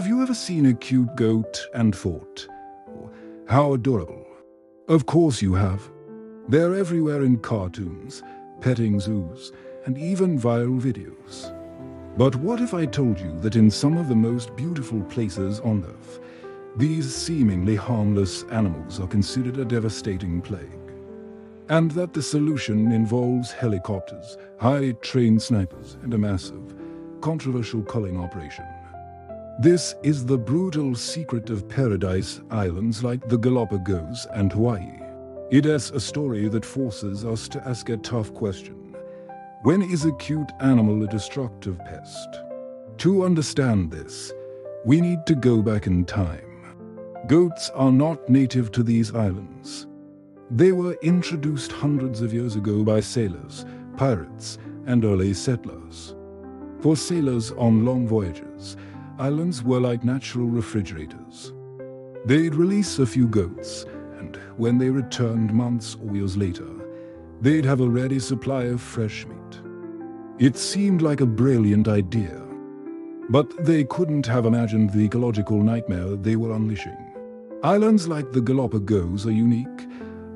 Have you ever seen a cute goat and thought, "Oh, how adorable"? Of course you have. They're everywhere in cartoons, petting zoos, and even viral videos. But what if I told you that in some of the most beautiful places on Earth, these seemingly harmless animals are considered a devastating plague? And that the solution involves helicopters, high-trained snipers, and a massive, controversial culling operation. This is the brutal secret of paradise islands like the Galápagos and Hawaii. It is a story that forces us to ask a tough question. When is a cute animal a destructive pest? To understand this, we need to go back in time. Goats are not native to these islands. They were introduced hundreds of years ago by sailors, pirates, and early settlers. For sailors on long voyages, islands were like natural refrigerators. They'd release a few goats, and when they returned months or years later, they'd have a ready supply of fresh meat. It seemed like a brilliant idea, but they couldn't have imagined the ecological nightmare they were unleashing. Islands like the Galápagos are unique,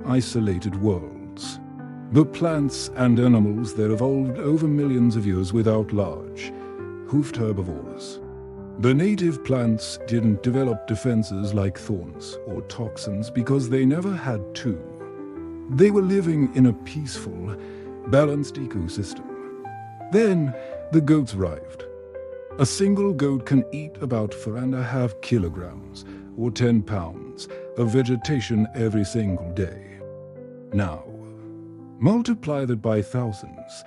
isolated worlds. The plants and animals there evolved over millions of years without large, hoofed herbivores. The native plants didn't develop defenses like thorns or toxins because they never had to. They were living in a peaceful, balanced ecosystem. Then the goats arrived. A single goat can eat about 4.5 kilograms or 10 pounds of vegetation every single day. Now, multiply that by thousands,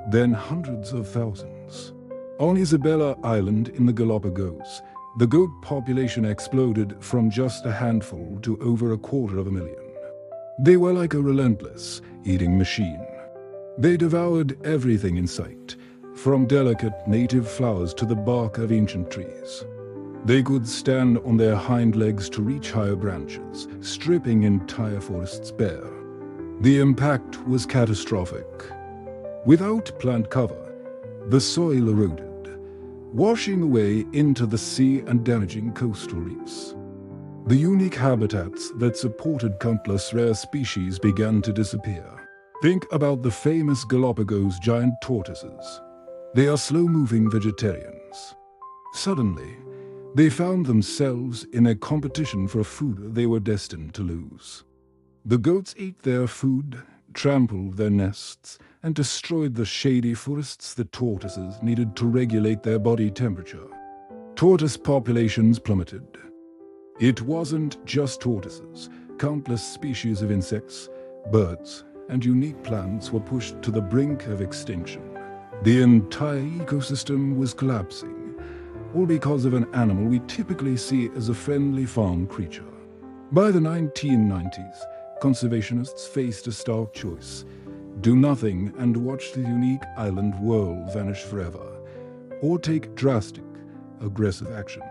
then hundreds of thousands. On Isabella Island in the Galápagos, the goat population exploded from just a handful to over 250,000. They were like a relentless, eating machine. They devoured everything in sight, from delicate native flowers to the bark of ancient trees. They could stand on their hind legs to reach higher branches, stripping entire forests bare. The impact was catastrophic. Without plant cover, the soil eroded, washing away into the sea and damaging coastal reefs. The unique habitats that supported countless rare species began to disappear. Think about the famous Galápagos giant tortoises. They are slow-moving vegetarians. Suddenly, they found themselves in a competition for food they were destined to lose. The goats ate their food, trampled their nests, and destroyed the shady forests the tortoises needed to regulate their body temperature. Tortoise populations plummeted. It wasn't just tortoises. Countless species of insects, birds, and unique plants were pushed to the brink of extinction. The entire ecosystem was collapsing, all because of an animal we typically see as a friendly farm creature. By the 1990s, conservationists faced a stark choice: do nothing and watch the unique island world vanish forever, or take drastic, aggressive action.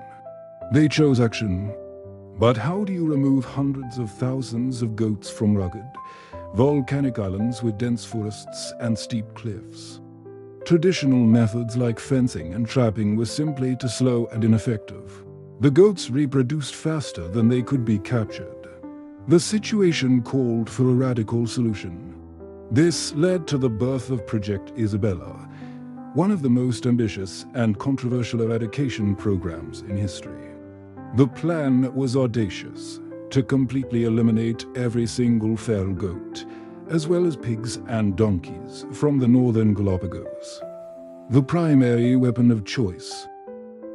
They chose action. But how do you remove hundreds of thousands of goats from rugged, volcanic islands with dense forests and steep cliffs? Traditional methods like fencing and trapping were simply too slow and ineffective. The goats reproduced faster than they could be captured. The situation called for a radical solution. This led to the birth of Project Isabella, one of the most ambitious and controversial eradication programs in history. The plan was audacious: to completely eliminate every single feral goat, as well as pigs and donkeys, from the northern Galápagos. The primary weapon of choice: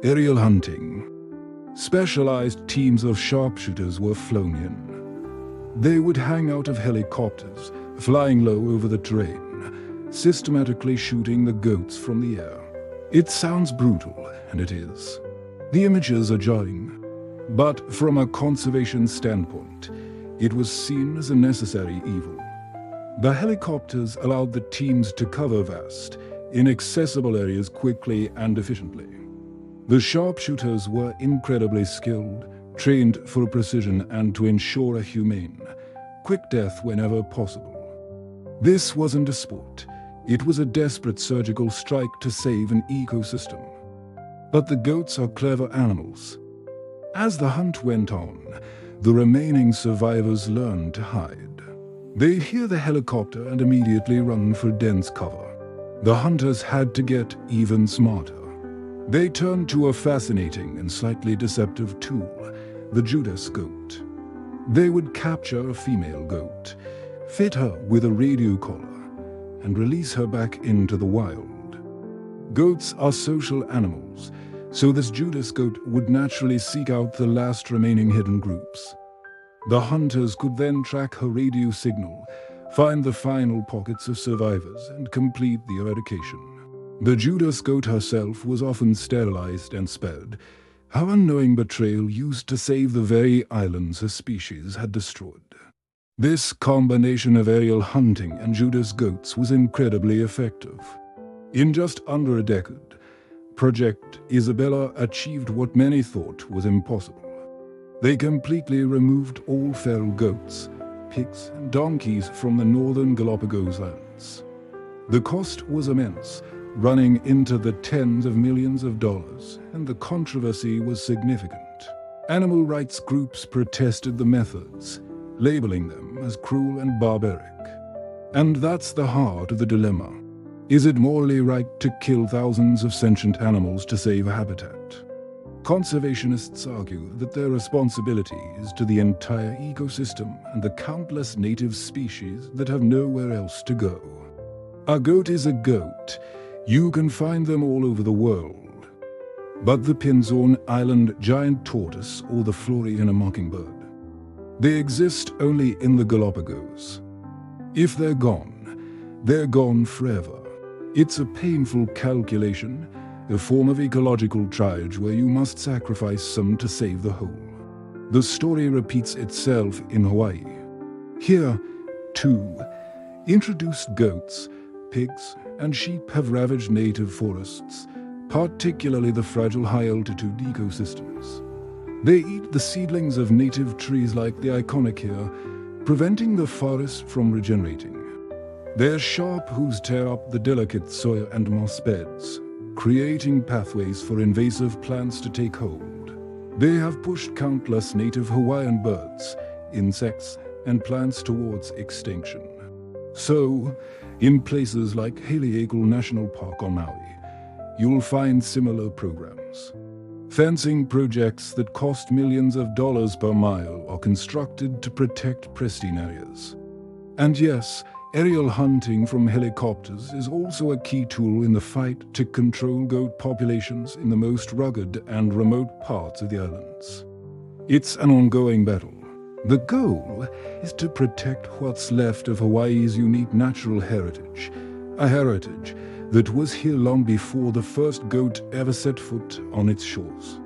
aerial hunting. Specialized teams of sharpshooters were flown in. They would hang out of helicopters, flying low over the terrain, systematically shooting the goats from the air. It sounds brutal, and it is. The images are jarring, but from a conservation standpoint, it was seen as a necessary evil. The helicopters allowed the teams to cover vast, inaccessible areas quickly and efficiently. The sharpshooters were incredibly skilled, trained for precision and to ensure a humane, quick death whenever possible. This wasn't a sport. It was a desperate surgical strike to save an ecosystem. But the goats are clever animals. As the hunt went on, the remaining survivors learned to hide. They hear the helicopter and immediately run for dense cover. The hunters had to get even smarter. They turned to a fascinating and slightly deceptive tool, the Judas goat. They would capture a female goat, fit her with a radio collar, and release her back into the wild. Goats are social animals, so this Judas goat would naturally seek out the last remaining hidden groups. The hunters could then track her radio signal, find the final pockets of survivors, and complete the eradication. The Judas goat herself was often sterilized and spared, her unknowing betrayal used to save the very islands her species had destroyed. This combination of aerial hunting and Judas goats was incredibly effective. In just under a decade, Project Isabella achieved what many thought was impossible. They completely removed all feral goats, pigs, and donkeys from the northern Galápagos Islands. The cost was immense, running into the tens of millions of dollars, and the controversy was significant. Animal rights groups protested the methods, labeling them as cruel and barbaric. And that's the heart of the dilemma. Is it morally right to kill thousands of sentient animals to save a habitat? Conservationists argue that their responsibility is to the entire ecosystem and the countless native species that have nowhere else to go. A goat is a goat. You can find them all over the world. But the Pinzon Island giant tortoise or the Floriana mockingbird, they exist only in the Galápagos. If they're gone forever. It's a painful calculation, a form of ecological triage where you must sacrifice some to save the whole. The story repeats itself in Hawaii. Here, too, introduced goats, pigs, and sheep have ravaged native forests, particularly the fragile high-altitude ecosystems. They eat the seedlings of native trees like the iconic here, preventing the forest from regenerating. Their sharp hooves tear up the delicate soil and moss beds, creating pathways for invasive plants to take hold. They have pushed countless native Hawaiian birds, insects, and plants towards extinction. So, in places like Haleakala National Park on Maui, you'll find similar programs. Fencing projects that cost millions of dollars per mile are constructed to protect pristine areas. And yes, aerial hunting from helicopters is also a key tool in the fight to control goat populations in the most rugged and remote parts of the islands. It's an ongoing battle. The goal is to protect what's left of Hawaii's unique natural heritage, a heritage that was here long before the first goat ever set foot on its shores.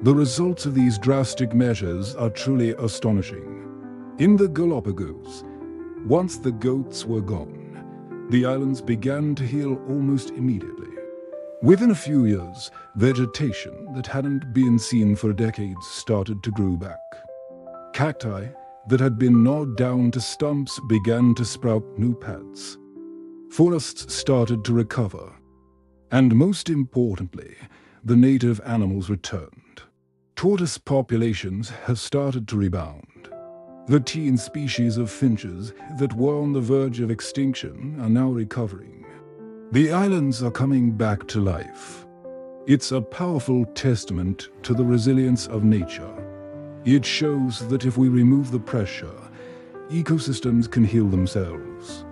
The results of these drastic measures are truly astonishing. In the Galápagos, once the goats were gone, the islands began to heal almost immediately. Within a few years, vegetation that hadn't been seen for decades started to grow back. Cacti that had been gnawed down to stumps began to sprout new paths. Forests started to recover. And most importantly, the native animals returned. Tortoise populations have started to rebound. The teen species of finches that were on the verge of extinction are now recovering. The islands are coming back to life. It's a powerful testament to the resilience of nature. It shows that if we remove the pressure, ecosystems can heal themselves.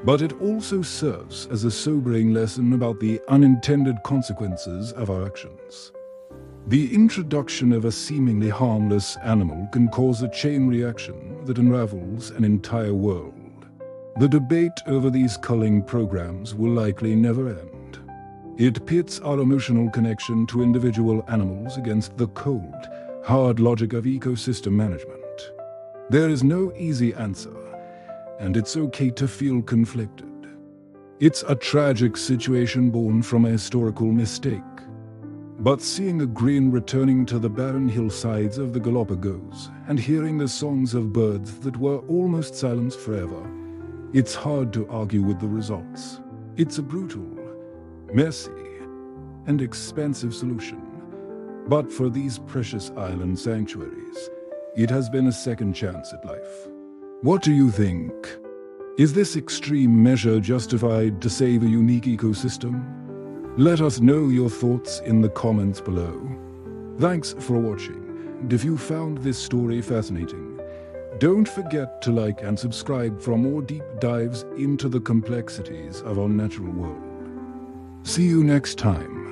But it also serves as a sobering lesson about the unintended consequences of our actions. The introduction of a seemingly harmless animal can cause a chain reaction that unravels an entire world. The debate over these culling programs will likely never end. It pits our emotional connection to individual animals against the cold, hard logic of ecosystem management. There is no easy answer, and it's okay to feel conflicted. It's a tragic situation born from a historical mistake. But seeing a grain returning to the barren hillsides of the Galápagos and hearing the songs of birds that were almost silenced forever, it's hard to argue with the results. It's a brutal, messy, and expensive solution. But for these precious island sanctuaries, it has been a second chance at life. What do you think? Is this extreme measure justified to save a unique ecosystem? Let us know your thoughts in the comments below. Thanks for watching, and if you found this story fascinating, don't forget to like and subscribe for more deep dives into the complexities of our natural world. See you next time.